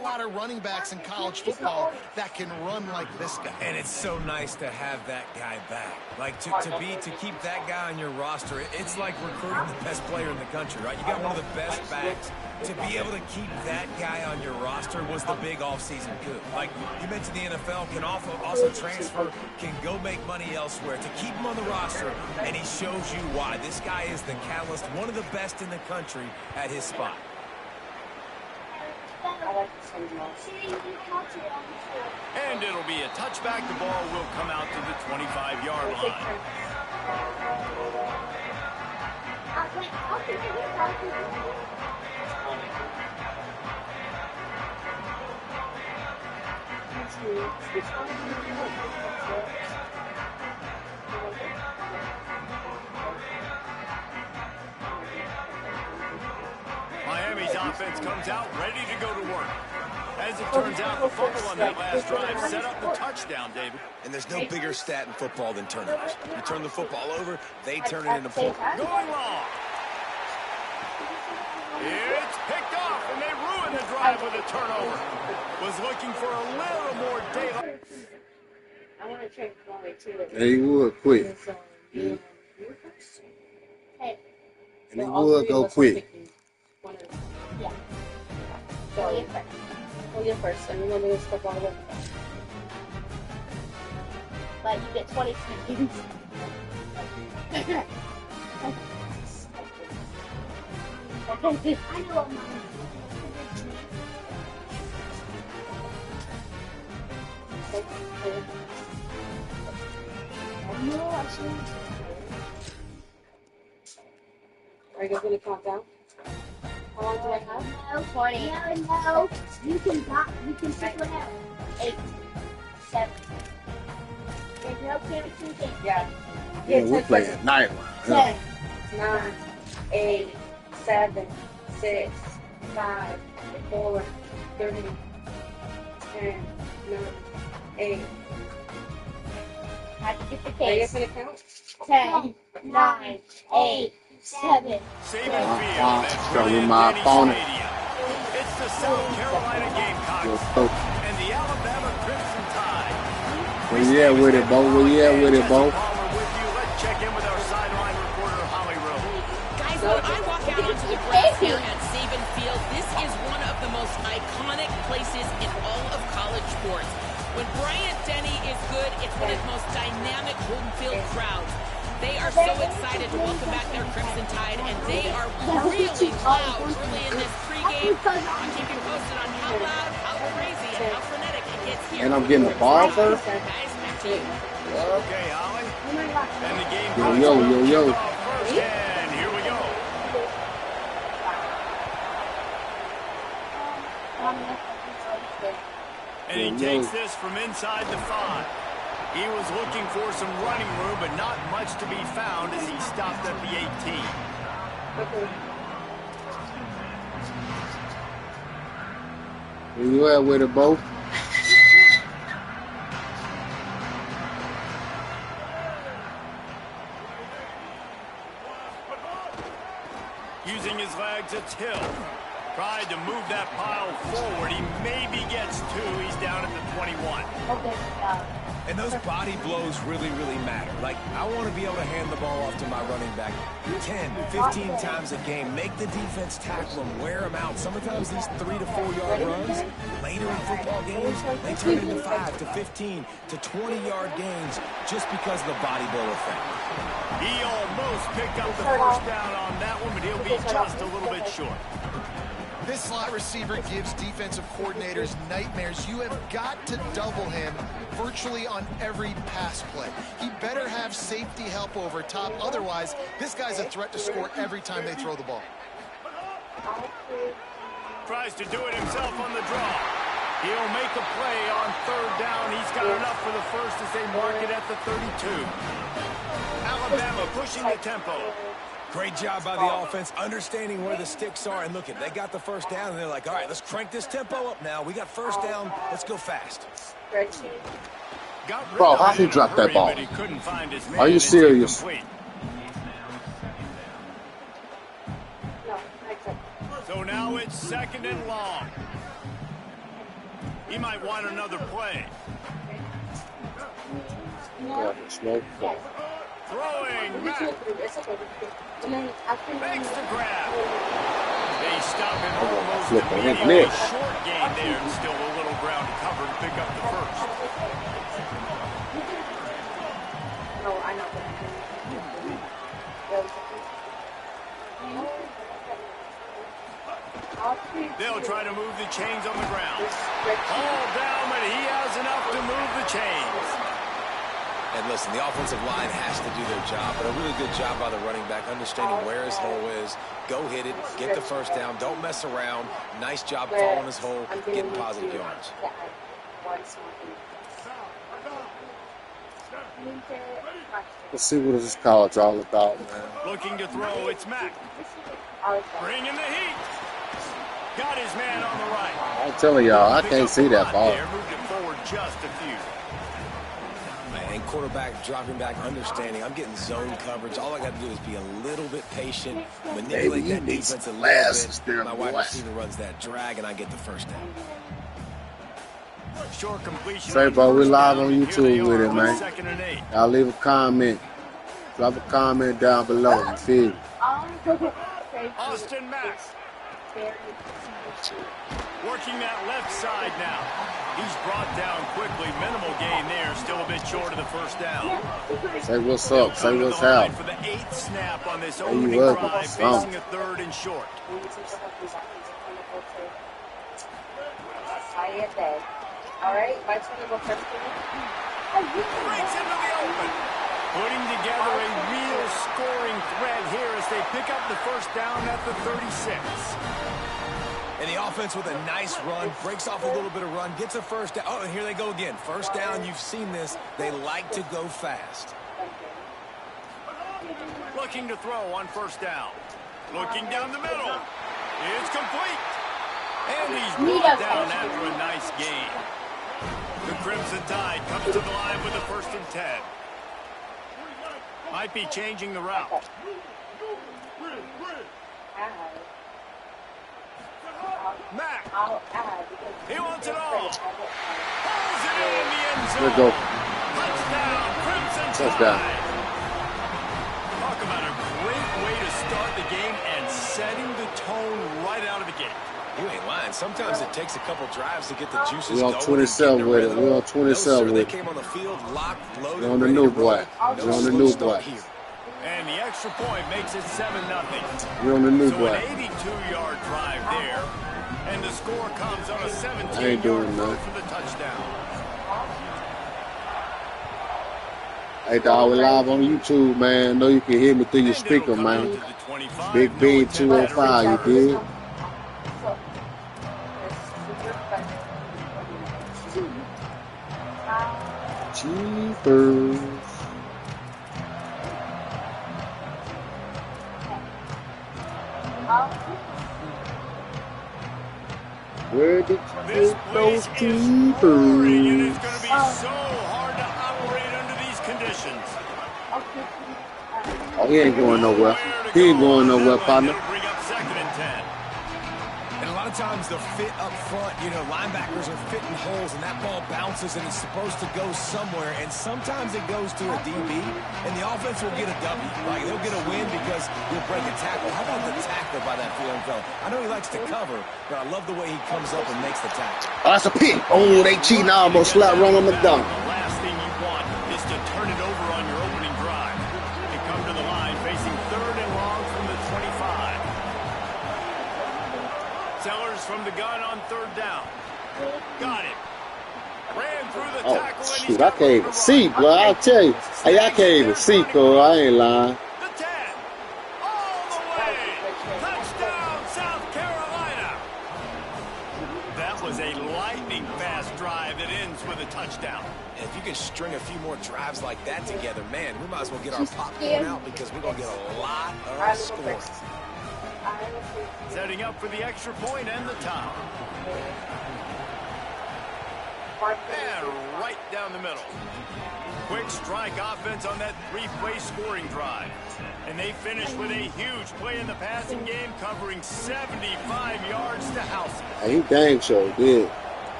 a lot of running backs in college football that can run like this guy. And it's so nice to have that guy back. Like, to keep that guy on your roster, it's like recruiting the best player in the country, right? You got one of the best backs. To be able to keep that guy on your roster was the big offseason coup. Like, you mentioned the NFL can also transfer, can go make money elsewhere. To keep him on the roster, and he shows you why. This guy is the catalyst, one of the best in the country at his spot. And it'll be a touchback. The ball will come out to the 25-yard line. Miami's offense comes out ready to go to work. As it turns out, the fumble on that last drive set up the touchdown, David. And there's no bigger stat in football than turnovers. You turn the football over, they turn it into points. Going long. It's picked off, and they ruin the drive with a turnover. Was looking for a little more daylight. I want to check one way too. He would quick. Hey. And he would go quick. Yeah. So we'll get first, and we're going to step all the way. But you get 20 seconds. Okay, I know what mine is. Are you guys going to count down? How long do I have? No, 20. No. You can pick one out. 8, 7. There's no candy. Yeah. Yeah, we're playing night one. 10, 9, 8, 7, 6, 5, 4, 3, 10, 9, 8. How'd you get the Are you case? guys going to count? 10, 9, 8, 7. Saving field at Showing my opponent. It's the South Carolina Gamecocks and the Alabama Crimson Tide. Where you at with it, Bo? Where you at with it, Bo? Let's check in with our sideline reporter, Holly Rowe. Guys, when I walk out onto the grass here at Saban Field, this is one of the most iconic places in all of college sports. When Bryant Denny is good, it's one of the most dynamic home field crowds. They are so excited to welcome back their Crimson Tide, and they are really loud early in this pregame. I'll keep you posted on how loud, how crazy, and how frenetic it gets here. And I'm getting the ball first? Guys, back to you. Okay, Holly. And the game Yo. first, and here we go. And he takes this from inside the 5. He was looking for some running room, but not much to be found as he stopped at the 18. Where you at with it, Bo? Using his legs, it's Hill. Tried to move that pile forward. He maybe gets 2. He's down at the 21. And those body blows really, really matter. Like, I want to be able to hand the ball off to my running back 10, 15 times a game. Make the defense tackle them, wear them out. Sometimes these 3 to 4 yard runs, later in football games, they turn into 5 to 15 to 20-yard gains just because of the body blow effect. He almost picked up the first down on that one, but he'll be just a little bit short. This slot receiver gives defensive coordinators nightmares. You have got to double him virtually on every pass play. He better have safety help over top. Otherwise, this guy's a threat to score every time they throw the ball. Tries to do it himself on the draw. He'll make a play on 3rd down. He's got enough for the first as they mark it at the 32. Alabama pushing the tempo. Great job by the offense, understanding where the sticks are. And look, they got the first down, and they're like, all right, let's crank this tempo up now. We got first down. Let's go fast. Bro, how he dropped that ball? Are you serious? So now it's 2nd and long. He might want another play. Smoke. Throwing back. Makes the grab. They stop him almost immediately. Short gain there, and still a little ground to cover to pick up the first. No, I know. They'll try to move the chains on the ground. All down, but he has enough to move the chains. And listen, the offensive line has to do their job, but a really good job by the running back, understanding where his hole is. Go hit it, get the first down, don't mess around. Nice job following his hole, getting positive yards. Let's see what this college all about, man. Looking to throw, it's Mack. Bringing the heat. Got his man on the right. I'm telling y'all, I can't see that ball. Moved it forward just a few. And quarterback dropping back, understanding. I'm getting zone coverage. All I got to do is be a little bit patient, manipulate that defense a little bit. My wide receiver runs that drag, and I get the first down. Short completion. Say, bro, we're live on YouTube with it, man. Y'all leave a comment. Drop a comment down below. You feel? Austin Mack. Working that left side now. He's brought down quickly. Minimal gain there. Still a bit short of the first down. Say what's up. Say what's up. For the 8th snap on this opening drive, facing a 3rd and short. All right, my turn to go first. Breaks into the open. Putting together a real scoring thread here as they pick up the first down at the 36. And the offense with a nice run, breaks off a little bit of run, gets a first down. Oh, and here they go again. First down, you've seen this. They like to go fast. Looking to throw on first down. Looking down the middle. It's complete. And he's brought down after a nice gain. The Crimson Tide comes to the line with a 1st and 10. Might be changing the route. Mack. He wants it all. Pulls it in the end zone. Let's go. Touchdown, Crimson Tide. Talk about a great way to start the game and setting the tone right out of the gate. You ain't lying. Sometimes it takes a couple drives to get the juices going. We're on 27 with it. We're on 27 with it. They came on the field, locked, loaded. We're on the new boy. We're on the new boy. And the extra point makes it 7-0. We're on the new boy. So an 82-yard drive there. And the score comes on a 17-yard throw for the touchdown. Hey, dog, we're live on YouTube, man. I know you can hear me through your speaker, man. Big B 205, you did? Jeepers. Where did you get those keepers? It's going to be so hard to operate under these conditions. Oh, he ain't going nowhere. He ain't going nowhere, partner. Bring up 2nd and 10. And a lot of times the fit up front, you know, linebackers are fitting holes and that ball bounces and it's supposed to go somewhere. And sometimes it goes to a DB and the offense will get a W. Like, they'll get a win because you'll break a tackle. How about the tackle by that young fella? I know he likes to cover, but I love the way he comes up and makes the tackle. Oh, that's a pick. Oh, they cheating. I almost slap run on the dunk. The last thing you want is to turn it over on your opening drive. They come to the line facing 3rd and long from the 25. Sellers from the gun on 3rd down. Got it. Ran through the tackle. Oh, shoot, I can't even see, bro. I'll tell you. Hey, I can't even see, cuz. I ain't lying. The 10. All the way. Touchdown, South Carolina. That was a lightning fast drive that ends with a touchdown. And if you can string a few more drives like that together, man, we might as well get our popcorn out because we're going to get a lot of scoring. Setting up for the extra point and the tie. And right down the middle. Quick strike offense on that 3-play scoring drive. And they finish with a huge play in the passing game, covering 75 yards to house. Hey, he dang sure did.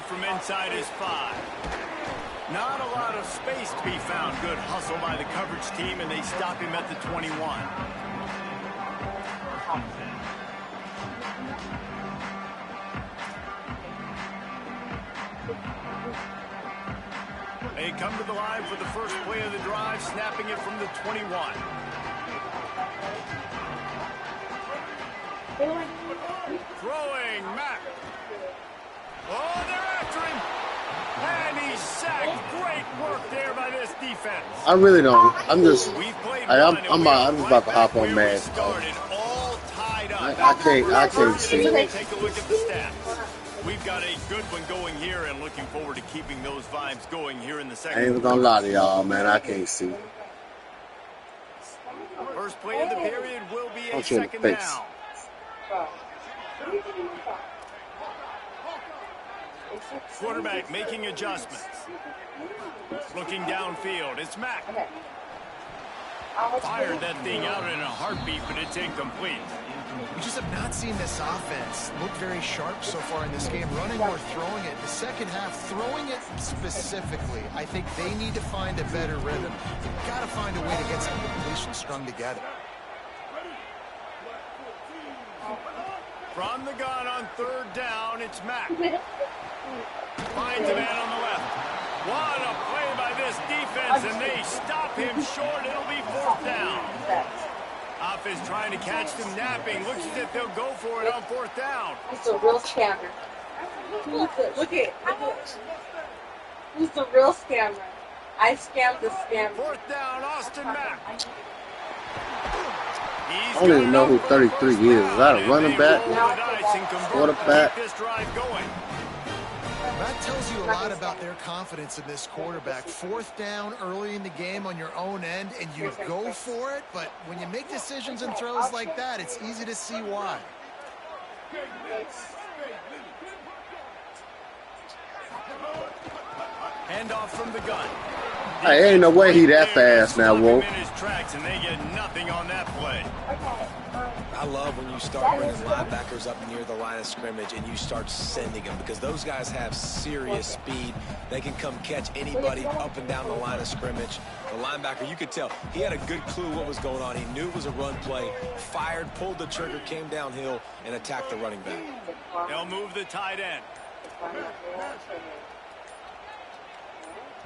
from inside his 5. Not a lot of space to be found. Good hustle by the coverage team, and they stop him at the 21. They come to the line for the first play of the drive, snapping it from the 21. Throwing, Mack. Oh, they're after him. And he's sacked. Great work there by this defense. I really don't. I'm just. We've played I'm about to hop on Madden. Started all tied up. I can't see. Take a look at the stats. We've got a good one going here, and looking forward to keeping those vibes going here in the second. I ain't even gonna lie to y'all, man. I can't see. First play of the period will be a second down. Quarterback making adjustments. Looking downfield. It's Mack. Fired that thing out in a heartbeat, but it's incomplete. We just have not seen this offense look very sharp so far in this game, running or throwing it. The second half, throwing it specifically, I think they need to find a better rhythm. They've got to find a way to get some completions strung together. From the gun on third down, it's Mack. Finds a man on the left. What a play by this defense, and they stop him short. It'll be fourth down. Offense trying to catch them napping. Looks as if they'll go for it on fourth down. He's a real scammer. Look at who's the real scammer? I scammed the scammer. Fourth down, Austin Mack. I don't even know who 33 is. Is that a running back? Quarterback? This drive going. That tells you a lot about their confidence in this quarterback. Fourth down early in the game on your own end, and you go for it, but when you make decisions and throws like that, it's easy to see why. Handoff from the gun. Hey, ain't no way he that fast now, Wolf. And they get nothing on that play. I love when you start bringing linebackers up near the line of scrimmage and you start sending them, because those guys have serious speed. They can come catch anybody up and down the line of scrimmage. The linebacker, you could tell, he had a good clue what was going on. He knew it was a run play, fired, pulled the trigger, came downhill, and attacked the running back. They'll move the tight end.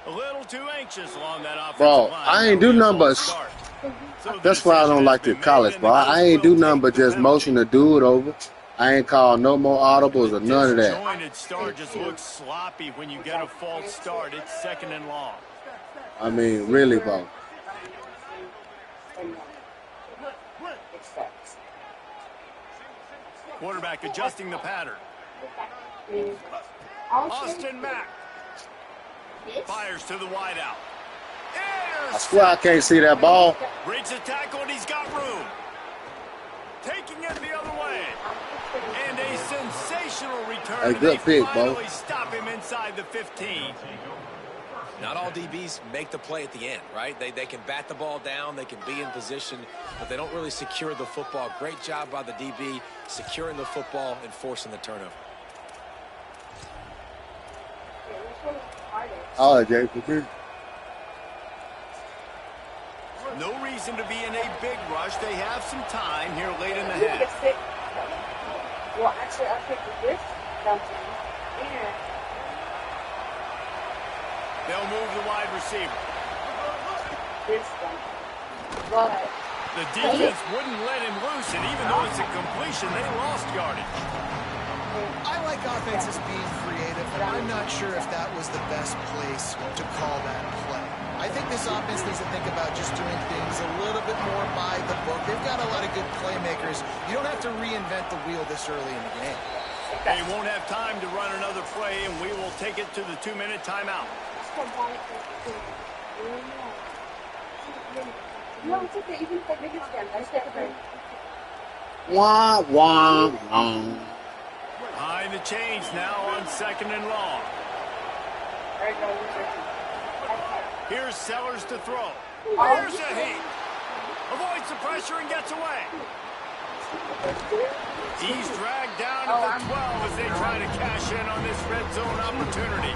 A little too anxious along that offensive line. Bro, I ain't do nothing but. That's why I don't like the college, bro. I ain't do nothing but just motion the dude over. I ain't call no more audibles or none of that. Disjointed start just looks sloppy when you get a false start. It's second and long. I mean, really, bro. Quarterback adjusting the pattern. Austin Mack. Fires to the wideout. I swear I can't see that ball. Breaks the tackle, and he's got room. Taking it the other way. And a sensational return. A good pick, bro. Finally stop him inside the 15. Not all DBs make the play at the end, right? They can bat the ball down, they can be in position, but they don't really secure the football. Great job by the DB securing the football and forcing the turnover. Oh, Jason. No reason to be in a big rush. They have some time here late in the half. Well, actually, I'll take this something. And they'll move the wide receiver. This one. But the defense wouldn't let him loose, and even though it's a completion, they lost yardage. I like offenses being creative, but I'm not sure if that was the best place to call that play. I think this offense needs to think about just doing things a little bit more by the book. They've got a lot of good playmakers. You don't have to reinvent the wheel this early in the game. They won't have time to run another play, and we will take it to the 2-minute timeout. no, it's okay. Even if I make it again, I step it. Wah, wah, wah. Behind the chains now on second and long. Here's Sellers to throw. Here's a heat. Avoids the pressure and gets away. He's dragged down to the 12 as they try to cash in on this red zone opportunity.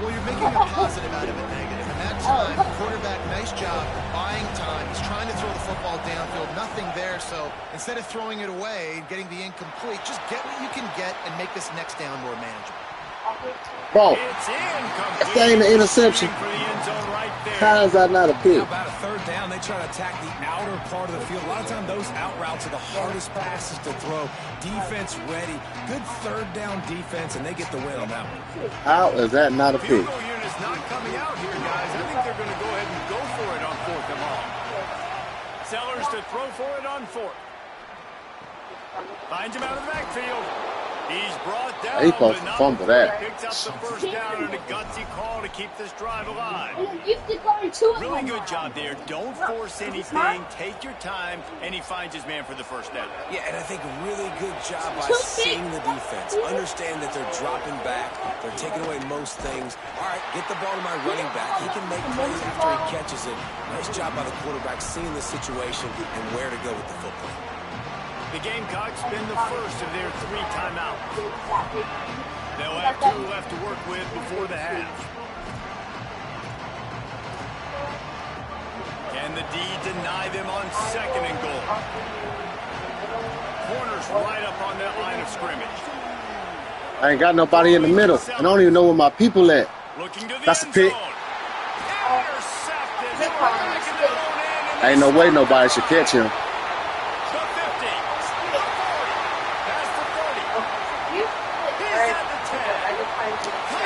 Well, you're making a positive out of a negative. And that time, the quarterback, nice job buying time. He's trying to throw the football downfield. Nothing there. So instead of throwing it away and getting the incomplete, just get what you can get and make this next down more manageable. Ball. It's incomplete. If that ain't an interception, For the end zone right there. how is that not a pick? How about a third down? They try to attack the outer part of the field. A lot of times those out routes are the hardest passes to throw. Defense ready. Good third down defense, and they get the win on that one. How is that not a Field pick? goal unit's not coming out here, guys. I think they're going to go ahead and go for it on 4th and long. Sellers to throw for it on 4th. Finds him out of the backfield. He's brought down. He supposed to fumble that. Picks up the first down and a gutsy call to keep this drive alive. Really good job there. Don't force anything. Take your time, and he finds his man for the first down. Yeah, and I think a really good job by seeing the defense. Understand that they're dropping back. They're taking away most things. All right, get the ball to my running back. He can make plays after he catches it. Nice job by the quarterback seeing the situation and where to go with the football. The Gamecocks spend the first of their 3 timeouts. They'll have 2 left to work with before the half. Can the D deny them on 2nd and goal? Corners right up on that line of scrimmage. I ain't got nobody in the middle. I don't even know where my people at. Looking to the That's a end pick. zone. Intercepted. Back in their own end, and Ain't no way nobody should catch him. the 50. The 40. That's the 30. He's at the 10.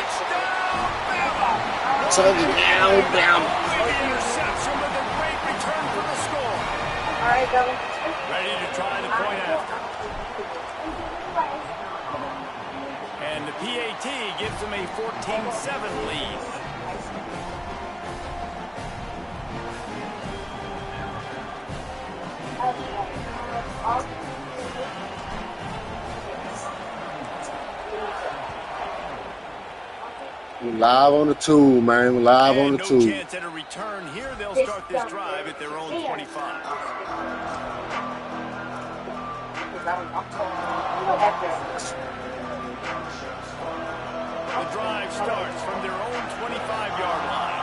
Touchdown, Bama. Touchdown, Only the interception with a great return for the score. Ready to try the point after. And the PAT gives them a 14-7 lead. We live on the tube, man. We live on And the no tube. chance at a return here. They'll start this drive at their own 25. The drive starts from their own 25-yard line.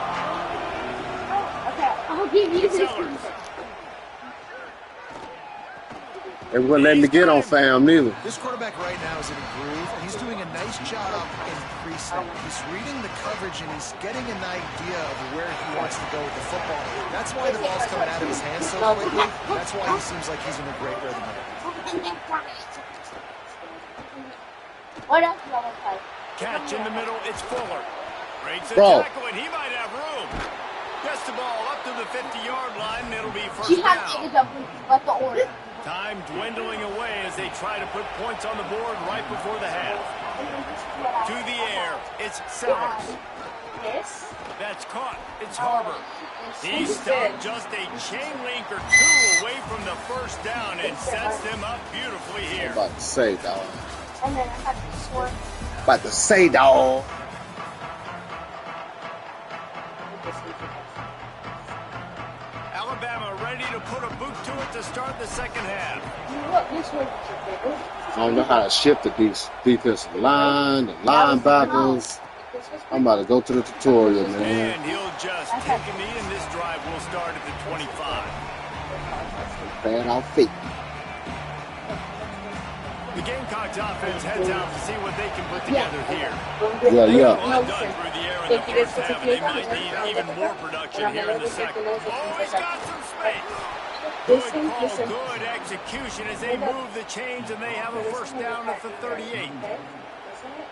I'll give you this. Sellers. They wouldn't let me get on fam neither. This quarterback right now is in a groove, and he's doing a nice job in pre-snap. He's reading the coverage, and he's getting an idea of where he wants to go with the football. That's why the ball's coming out of his hands so quickly. That's why he seems like he's in a great rhythm. What else do I want to play? Catch in the middle. It's Fuller. Breaks a Bro. tackle, and he might have room. Gets the ball up to the 50-yard line, and it'll be first She has to down. get the like the order. Time dwindling away as they try to put points on the board right before the half. To the air, it's Sellers. This. That's caught. It's Harbor. He stopped just a chain link or 2 away from the first down and sets them up beautifully here. About to say, dog. And then I have this one. About to say, dog. Alabama ready to put a boot to it to start the second half. Look, this one. I don't know how to shift the defensive line, the linebackers. I'm about to go to the tutorial, man. And he'll just take a knee, and this drive will start at the 25. Bad off feet. The Gamecocks offense heads out to see what they can put together here. Yeah, They yeah. got a lot done through the air in the first half, and they might need even more production here in the second. Oh, he's got some space. Good call, good execution as they move the chains, and they have a first down at the 38.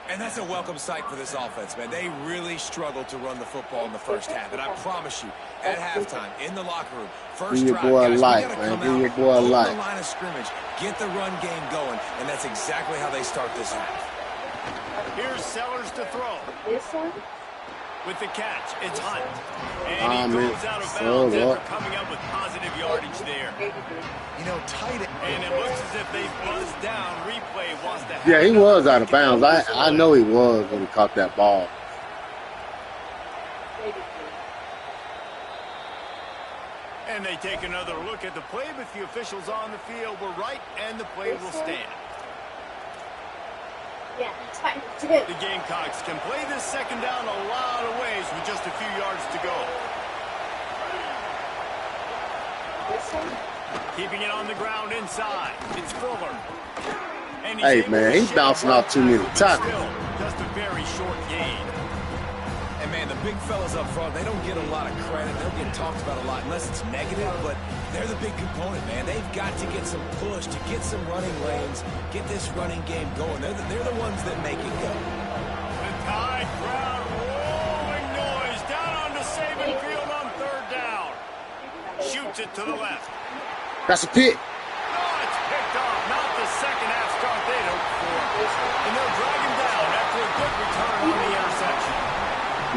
And that's a welcome sight for this offense, man. They really struggled to run the football in the first half. And I promise you, at halftime, in the locker room, first Give your drive, boy a guys, we light, gotta man. come Give out, your boy a hold light. the line of scrimmage, get the run game going, and that's exactly how they start this half. Here's Sellers to throw. This one. With the catch, it's Hunt. And he goes out of bounds after coming up with positive yardage there. You know, tight end. And it looks as if they buzzed down. Replay wants to have Yeah, he was out of bounds. I know he was when he caught that ball. And they take another look at the play, but the officials on the field were right, and the play will stand. Yeah, that's fine. The Gamecocks can play this second down a lot of ways with just a few yards to go. Keeping it on the ground inside. It's Fuller. And hey, man, he's bouncing off too many tackles. Just a very short gain. And, man, the big fellas up front, they don't get a lot of credit. They don't get talked about a lot unless it's negative, but they're the big component, man. They've got to get some push, to get some running lanes, get this running game going. They're the ones that make it go. The Tide crowd rolling noise down onto Saban Field on third down. Shoots it to the left. That's a pick. Oh, it's picked off. Not the second half start they'd hoped for. And they'll drag him down after a good return on the interception.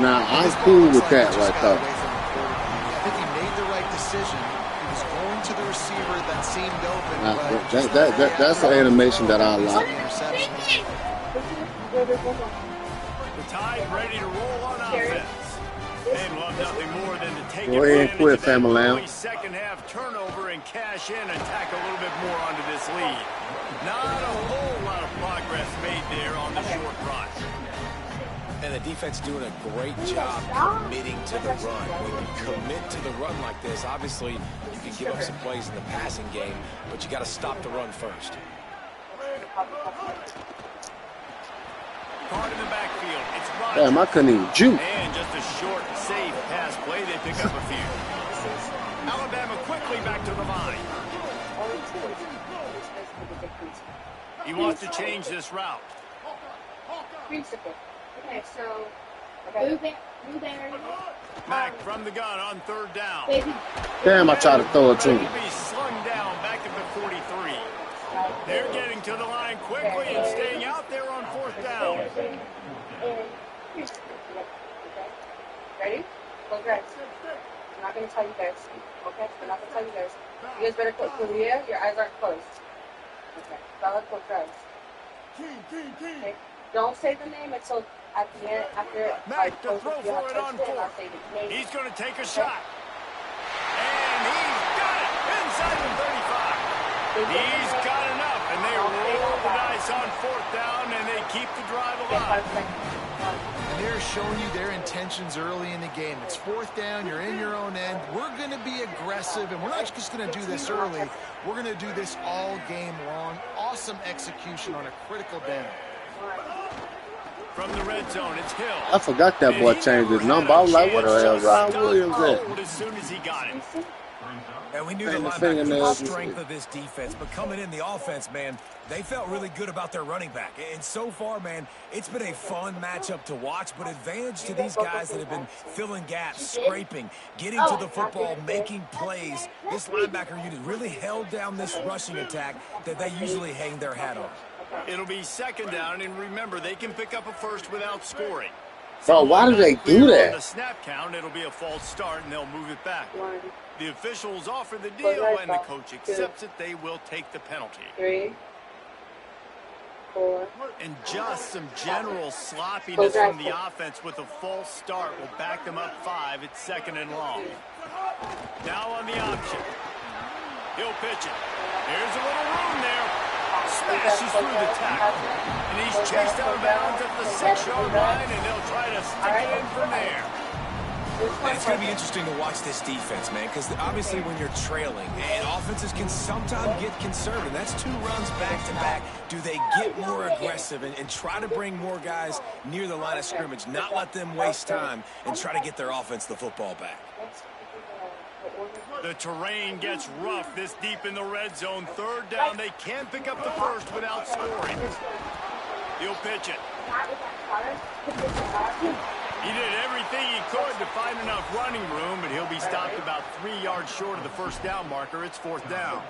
Nah, I'm cool with that right there. I think he made the right decision. He was going to the receiver that seemed open. Nah, that's an animation that I like. The Tide ready to roll on offense. They'd love nothing more than to take Go ahead and quit, Family Lamb. Second half turnover and cash in and tack a little bit more onto this lead. Not a whole lot of progress made there on the short run. And the defense doing a great job committing to the run. When you commit to the run like this, obviously you can give up some plays in the passing game, but you got to stop the run first. Card in the backfield. It's Rodgers. Damn, I couldn't even juke. And just a short, safe pass play. They pick up a few. Alabama quickly back to the line. He wants to change this route. Okay, so Blueberry. Mack from the gun on third down. Damn, I tried to throw it to him. He'll be slung down back at the 43. They're getting to the line quickly and staying out there on fourth down. Ready? Close your eyes. I'm not going to tell you guys. Okay? I'm not going to tell you guys. You guys better close your ears. Your eyes aren't closed. Okay. Bella, close your eyes. Okay? Don't say the name until at the end, after Mack to throw for it on fourth. He's going to take a shot. And he's got it inside the 35. He's got enough, and they roll the dice on fourth down, and they keep the drive alive. And they're showing you their intentions early in the game. It's fourth down, you're in your own end. We're going to be aggressive, and we're not just going to do this early. We're going to do this all game long. Awesome execution on a critical down. From the red zone, it's Hill. I forgot that boy changed his number. I was like, what the hell Ryan Williams at? As soon as he got him. And we knew the linebackers the strength of this defense, but coming in the offense, man, they felt really good about their running back. And so far, man, it's been a fun matchup to watch, but advantage to these guys that have been filling gaps, scraping, getting to the football, making plays. This linebacker unit really held down this rushing attack that they usually hang their hat on. It'll be second down, and remember, they can pick up a first without scoring. Bro, why do they do On the that? snap count, it'll be a false start, and they'll move it back. The officials offer the deal, and the coach accepts it. They will take the penalty. 3, 4. And just some general sloppiness from the offense with a false start will back them up 5. It's second and long. Now on the option. He'll pitch it. There's a little room there. Smashes through the tackle. And he's chased out of bounds at the 6-yard line, and they'll try to stick it in from there. And it's going to be interesting to watch this defense, man, because obviously when you're trailing, and offenses can sometimes get conservative. That's 2 runs back-to-back. Do they get more aggressive and try to bring more guys near the line of scrimmage, not let them waste time, and try to get their offense the football back? The terrain gets rough this deep in the red zone. Third down, they can't pick up the first without scoring. He'll pitch it. He did everything he could to find enough running room, but he'll be stopped about 3 yards short of the first down marker. It's fourth down.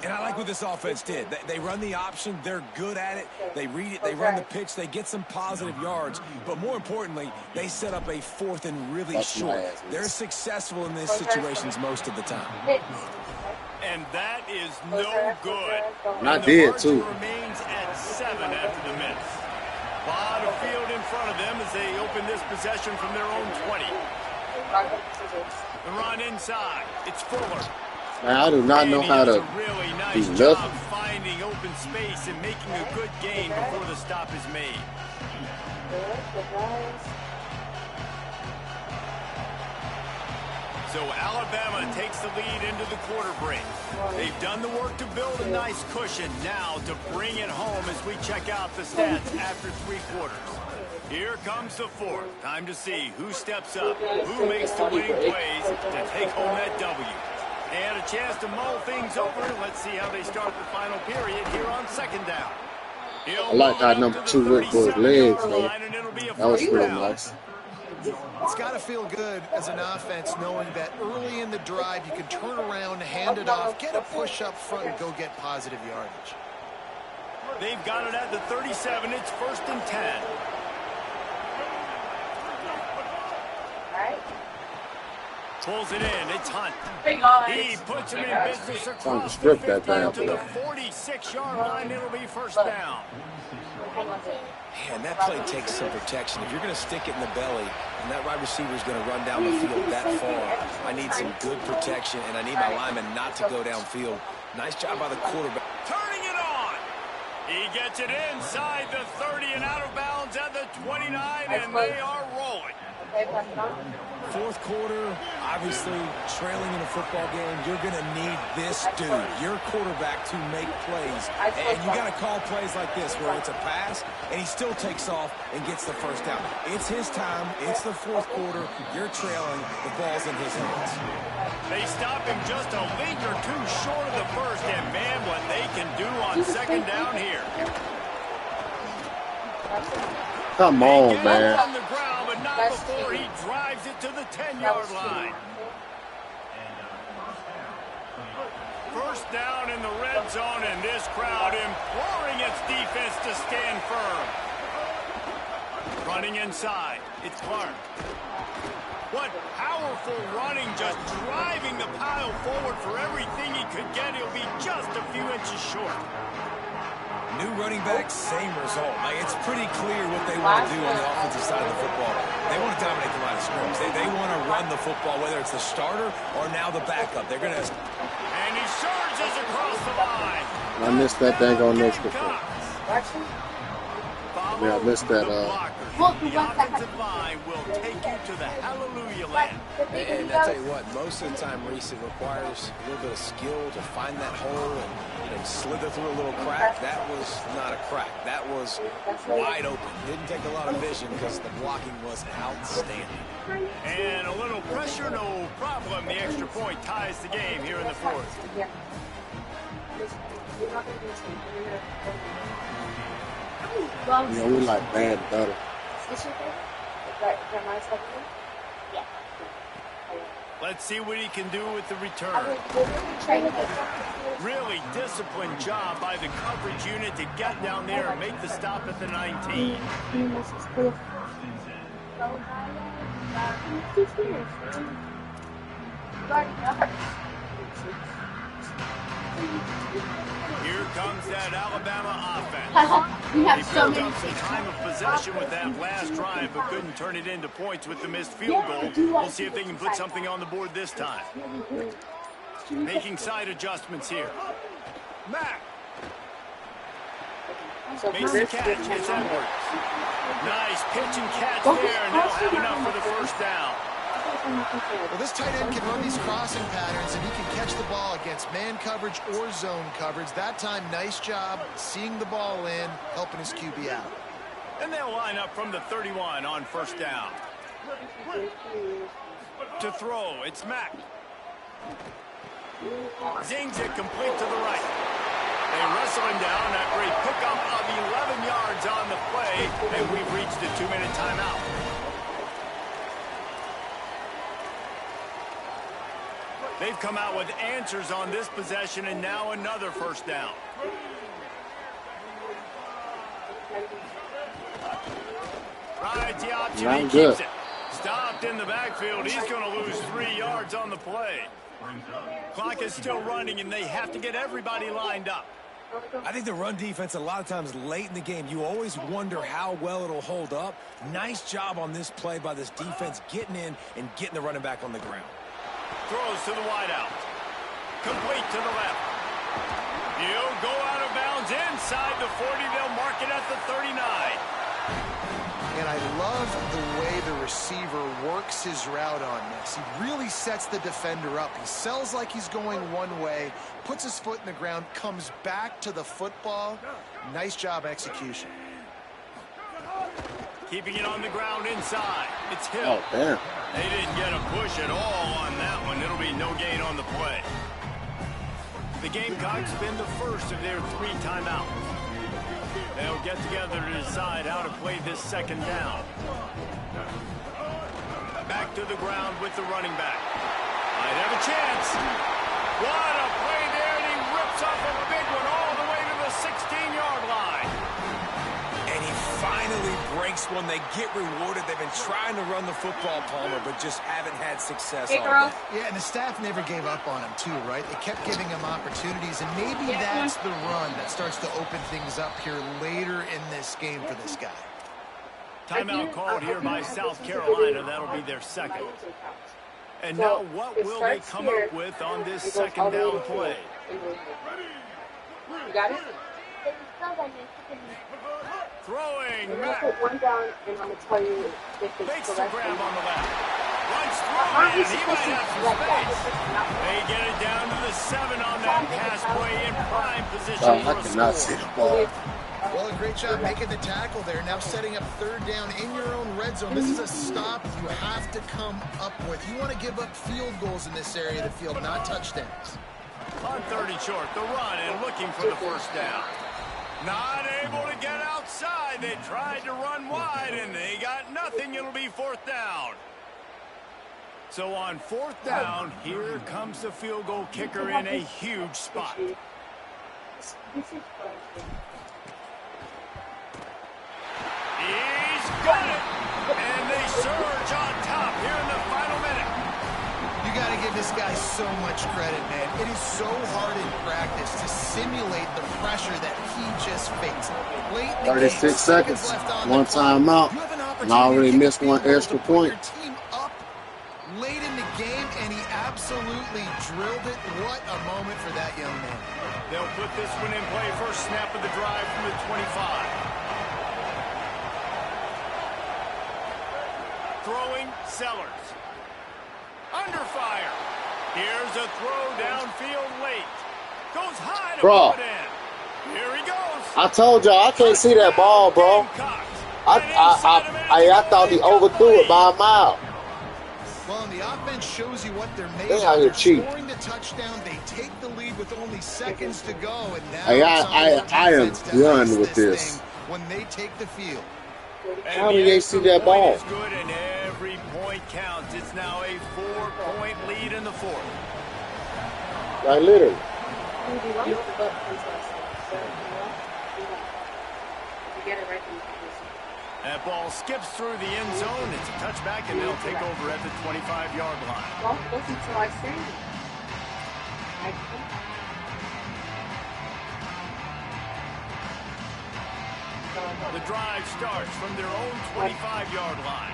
And I like what this offense did. They run the option. They're good at it. They read it. They run the pitch. They get some positive yards. But more importantly, they set up a fourth and really short. They're successful in these situations most of the time. And that is no good. And I did, too. Remains at 7 after the miss. A lot of field in front of them as they open this possession from their own 20. The run inside. It's Fuller. Man, I do not know how to really do nice nothing. job finding open space and making a good gain before the stop is made. So Alabama takes the lead into the quarter break. They've done the work to build a nice cushion. Now to bring it home as we check out the stats after 3 quarters. Here comes the fourth. Time to see who steps up, who makes the winning plays to take home that W. And a chance to mull things over. Let's see how they start the final period here on second down. I like how number 2 went for his legs, though. That was pretty nice. It's got to feel good as an offense knowing that early in the drive you can turn around, hand it off, get a push up front, and go get positive yardage. They've got it at the 37. It's 1st and 10. Pulls it in. It's Hunt. He puts him in business across the 50 to the 46-yard line. It'll be 1st down. Man, that play takes some protection. If you're going to stick it in the belly and that wide receiver is going to run down the field that far, I need some good protection, and I need my lineman not to go downfield. Nice job by the quarterback. Turning it on. He gets it inside the 30 and out of bounds at the 29, and they are rolling. 4th quarter, obviously trailing in a football game, you're going to need this dude, your quarterback, to make plays. And you got to call plays like this where it's a pass and he still takes off and gets the 1st down. It's his time. It's the 4th quarter. You're trailing. The ball's in his hands. They stop him just a link or 2 short of the 1st, and man, what they can do on 2nd down here. Come on, man. On the ground, but not before he drives it to the 10-yard line. 1st down in the red zone, and this crowd imploring its defense to stand firm. Running inside, it's Clark. What powerful running, just driving the pile forward for everything he could get. He'll be just a few inches short. New running back, same result. Like, it's pretty clear what they want to do on the offensive side of the football. They want to dominate the line of scrimmage. They want to run the football, whether it's the starter or now the backup. They're going to... And he surges across the line. I missed that dang on extra point. Yeah, I missed that. The offensive line will take you to the hallelujah land. And I tell you what, most of the time, Reese, it requires a little bit of skill to find that hole and slither through a little crack. That was not a crack. That was wide open. Didn't take a lot of vision because the blocking was outstanding. And a little pressure, no problem. The extra point ties the game here in the 4th. You know, we like bad butter. Let's see what he can do with the return. Really disciplined job by the coverage unit to get down there and make the stop at the 19. Here comes that Alabama offense. We have They so built many up some time of possession with that last drive, but couldn't turn it into points with the missed field goal. We'll see if they can put something on the board this time. Making side adjustments here. Mack. Makes the catch. It's Edwards. Nice pitch and catch there, and they'll have enough for the 1st down. Well, this tight end can run these crossing patterns, and he can catch the ball against man coverage or zone coverage. That time, nice job seeing the ball in, helping his QB out. And they'll line up from the 31 on 1st down. To throw, it's Mack. Zings it complete to the right. They wrestle him down after a pickup of 11 yards on the play, and we've reached a 2-minute timeout. They've come out with answers on this possession, and now another 1st down. Right, the option, he keeps it. Stopped in the backfield. He's going to lose 3 yards on the play. Clock is still running, and they have to get everybody lined up. I think the run defense, a lot of times late in the game, you always wonder how well it'll hold up. Nice job on this play by this defense, getting in and getting the running back on the ground. Throws to the wideout. Complete to the left. He'll go out of bounds inside the 40. They'll mark it at the 39. And I love the way the receiver works his route on this. He really sets the defender up. He sells like he's going one way, puts his foot in the ground, comes back to the football. Nice job execution. Keeping it on the ground inside. It's Hill. Oh, damn. They didn't get a push at all on that one. It'll be no gain on the play. The Gamecocks spend the first of their 3 timeouts. They'll get together to decide how to play this second down. Back to the ground with the running back. Might have a chance. What a play there, and he rips off a big one all the way to the 16-yard line. And he finally breaks one. They get rewarded. They've been trying to run the football, Palmer, but just haven't had success on it. Yeah, and the staff never gave up on him, too, right? They kept giving him opportunities, and maybe that's the run that starts to open things up here later in this game for this guy. Timeout called here by South Carolina. That'll be their second. And now what will they come up with on this second down play? You got it? Throwing I'm back. gonna put one down, and I'm gonna tell you if it's Makes the correct. grab on the left. Runs How through is it. he He might supposed to have some like that? space. They get it down to the 7 on that pass play in prime position Oh, I for a cannot see score. the ball. Well, a great job making the tackle there. Now setting up third down in your own red zone. This is a stop you have to come up with. You want to give up field goals in this area of the field, not touchdowns. On 30 short, the run and looking for the first down. Not able to get outside. They tried to run wide, and they got nothing. It'll be 4th down. So on 4th down, here comes the field goal kicker in a huge spot. He's got it, and they surge on top here in the final minute. You got to give this guy so much credit, man. It is so hard in practice to simulate the pressure that he just faced. Late in the 36 game, seconds, left on one the clock. timeout, You have an and I opportunity already to missed kick a one field goal extra to put point. your team up late in the game, and he absolutely drilled it. What a moment for that young man. They'll put this one in play. First snap of the drive from the 25. Throwing, Sellers. Under fire. Here's a throw downfield late. Goes high to Bro. put it in. Here he goes. I told y'all I can't see that ball, bro. I thought he overthrew it by a mile. Well, and the offense shows you what they're made They of. out here They're cheap. scoring the touchdown. They take the lead with only seconds to go, and now Hey, it's on the I am defense to done ice with this. thing when they take the field. How did they see that ball? Is good and every point counts. It's now a 4-point lead in the 4th. Like literally. That ball skips through the end zone. It's a touchback, and they'll take over at the 25-yard line. Well, listen till I say it. The drive starts from their own 25-yard line.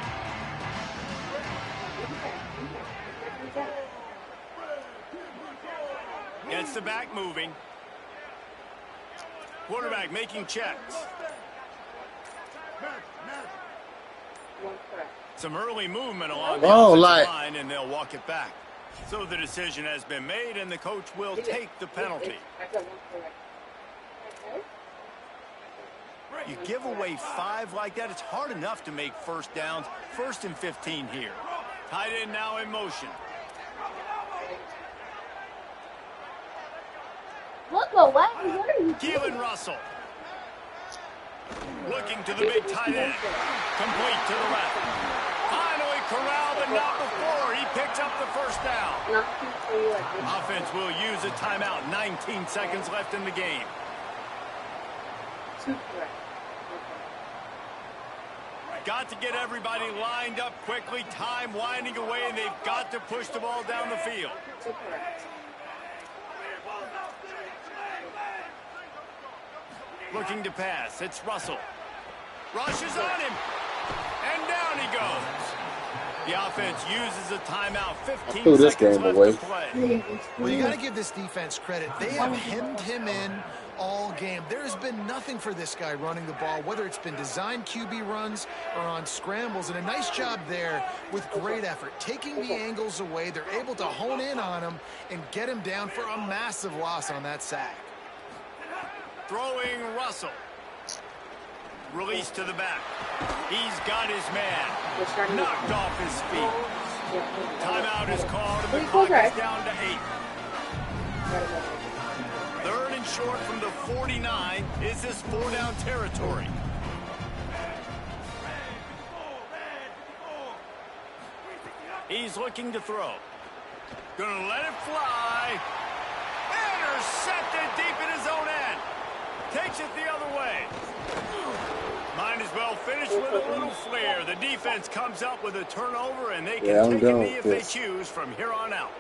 Gets the back moving. Quarterback making checks. Some early movement along the offensive line, and they'll walk it back. So the decision has been made, and the coach will take the penalty. You give away 5 like that, it's hard enough to make first downs. 1st and 15 here. Tight end now in motion. Look away. What are you doing? Keelan Russell. Looking to the big tight end. Complete to the left. Finally corralled, but not before. He picks up the first down. Offense will use a timeout. 19 seconds left in the game. Got to get everybody lined up quickly. Time winding away, and they've got to push the ball down the field. Looking to pass. It's Russell. Rushes on him. And down he goes. The offense uses a timeout. 15 seconds left to play. Well, you got to give this defense credit. They have hemmed him in all game. There has been nothing for this guy running the ball, whether it's been designed QB runs or on scrambles. And a nice job there with great effort. Taking the angles away, they're able to hone in on him and get him down for a massive loss on that sack. Throwing Russell. Release to the back. He's got his man. Knocked off his feet. Timeout is called, and the clock is down to 8. Third and short from the 49. Is this 4-down territory? He's looking to throw. Gonna let it fly. Intercepted deep in his own end. Takes it the other way. Might as well finish with a little flair. The defense comes up with a turnover, and they can take a knee if they choose from here on out.